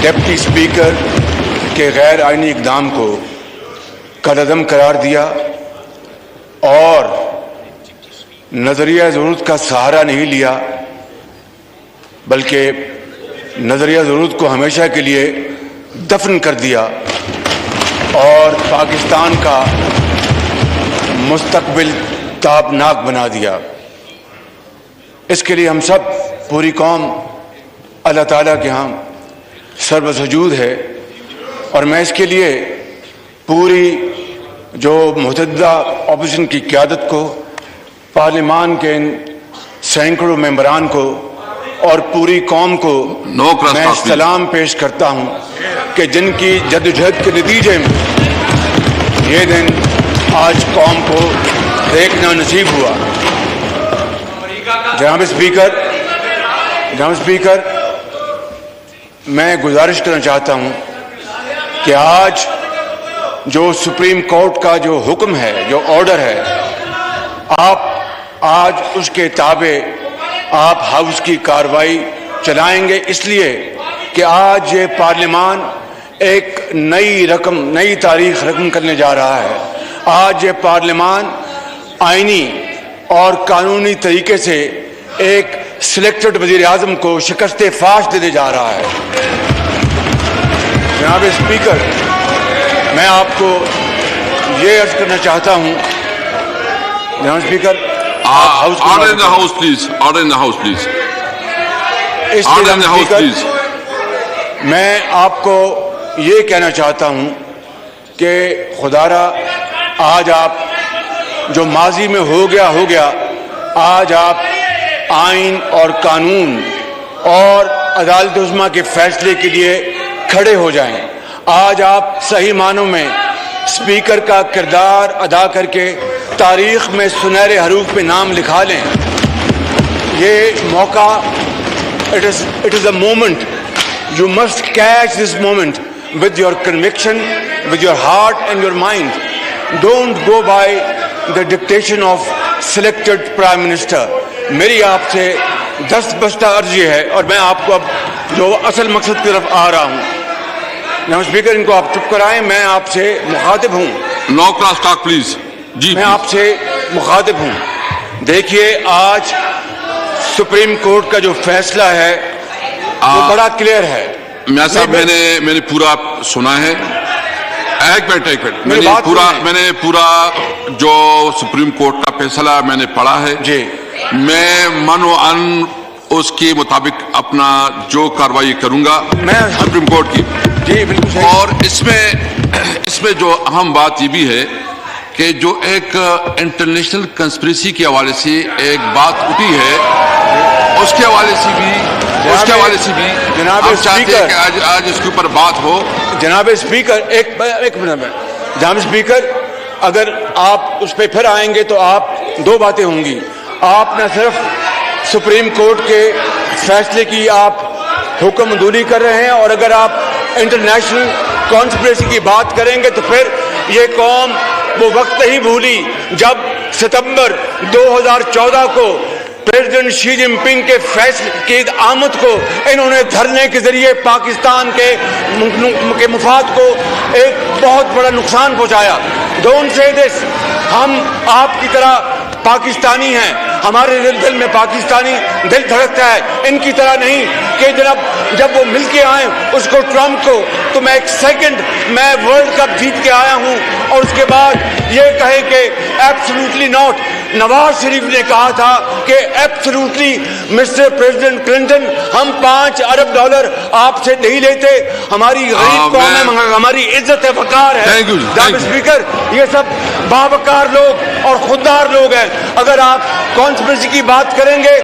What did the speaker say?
Deputy speaker کے غیر آئینی اقدام کو کالعدم قرار دیا اور نظریہ ضرورت کا سہارا نہیں لیا، بلکہ نظریہ ضرورت کو ہمیشہ کے لیے دفن کر دیا اور پاکستان کا مستقبل تابناک بنا دیا۔ اس کے لیے ہم سب، پوری قوم اللہ تعالیٰ کے ہاں سرب سجود ہے، اور میں اس کے لیے پوری جو متحدہ اپوزیشن کی قیادت کو، پارلیمان کے سینکڑوں ممبران کو اور پوری قوم کو میں سلام پیش کرتا ہوں کہ جن کی جدوجہد کے نتیجے میں یہ دن آج قوم کو دیکھنا نصیب ہوا۔ جناب اسپیکر، میں گزارش کرنا چاہتا ہوں کہ آج جو سپریم کورٹ کا جو حکم ہے، جو آرڈر ہے، آپ آج اس کے تابع آپ ہاؤس کی کارروائی چلائیں گے، اس لیے کہ آج یہ پارلیمان ایک نئی تاریخ رقم کرنے جا رہا ہے۔ آج یہ پارلیمان آئینی اور قانونی طریقے سے ایک سلیکٹڈ وزیر اعظم کو شکست فاش دینے جا رہا ہے۔ جناب اسپیکر، میں آپ کو یہ عرض کرنا چاہتا ہوں، جناب speaker, Order in the house, please. Order in the house, please. Order in the house, please. میں آپ کو یہ کہنا چاہتا ہوں کہ خدارا آج آپ جو ماضی میں ہو گیا، آج آپ آئین اور قانون اور عدالت عظمیٰ کے فیصلے کے لیے کھڑے ہو جائیں۔ آج آپ صحیح معنوں میں اسپیکر کا کردار ادا کر کے تاریخ میں سنہرے حروف پہ نام لکھا لیں۔ یہ موقع، it is a moment. You must catch this moment with your conviction, with your heart and your mind. Don't go by the dictation of selected prime minister. میری آپ سے دست بستہ عرضی ہے، اور میں آپ کو اب جو اصل مقصد کی طرف آ رہا ہوں۔ جناب اسپیکر، ان کو آپ چپ کرائیں، میں آپ سے مخاطب ہوں۔ No cross talk, please. جی، میں آپ سے مخاطب ہوں۔ دیکھیے، آج سپریم کورٹ کا جو فیصلہ ہے وہ بڑا کلیئر ہے۔ میاں صاحب، میں نے پورا سنا ہے۔ ایک منٹ، میں نے پورا جو سپریم کورٹ کا فیصلہ میں نے پڑھا ہے۔ جی، میں من و ان اس کے مطابق اپنا جو کارروائی کروں گا سپریم کورٹ کی۔ جی بالکل۔ اور اس میں جو اہم بات یہ بھی ہے کہ جو ایک انٹرنیشنل کنسپریسی کے حوالے سے ایک بات اٹھی ہے، اس کے حوالے سے بھی جناب ہم چاہتے ہیں کہ آج اس کے اوپر بات ہو۔ جناب اسپیکر، ایک منٹ میں، جناب اسپیکر، اگر آپ اس پہ پھر آئیں گے تو آپ دو باتیں ہوں گی۔ آپ نہ صرف سپریم کورٹ کے فیصلے کی آپ حکم عملی کر رہے ہیں، اور اگر آپ انٹرنیشنل کانسپریسی کی بات کریں گے تو پھر یہ قوم وہ وقت ہی بھولی جب ستمبر 2014 کو پریزیڈنٹ شی جن پنگ کے فیصلے کی آمد کو انہوں نے دھرنے کے ذریعے پاکستان کے مفاد کو ایک بہت بڑا نقصان پہنچایا۔ ڈونٹ سے دس، ہم آپ کی طرح پاکستانی ہیں، ہمارے دل میں پاکستانی دل دھڑکتا ہے، ان کی طرح نہیں کہ جب وہ مل کے آئیں اس کو ٹرمپ کو، تو میں ایک سیکنڈ میں ورلڈ کپ جیت کے آیا ہوں، اور اس کے بعد یہ کہے کہ ایبسلیوٹلی ناٹ۔ نواز شریف نے کہا تھا کہ ایبسلیوٹلی مسٹر پریزیڈنٹ کلنٹن، ہم $5 ارب آپ سے نہیں لیتے، ہماری غریب قوم ہے، ہماری عزت وقار ہے۔ جناب اسپیکر، یہ سب باوقار لوگ اور خوددار لوگ ہیں۔ اگر آپ کانسپریسی کی بات کریں گے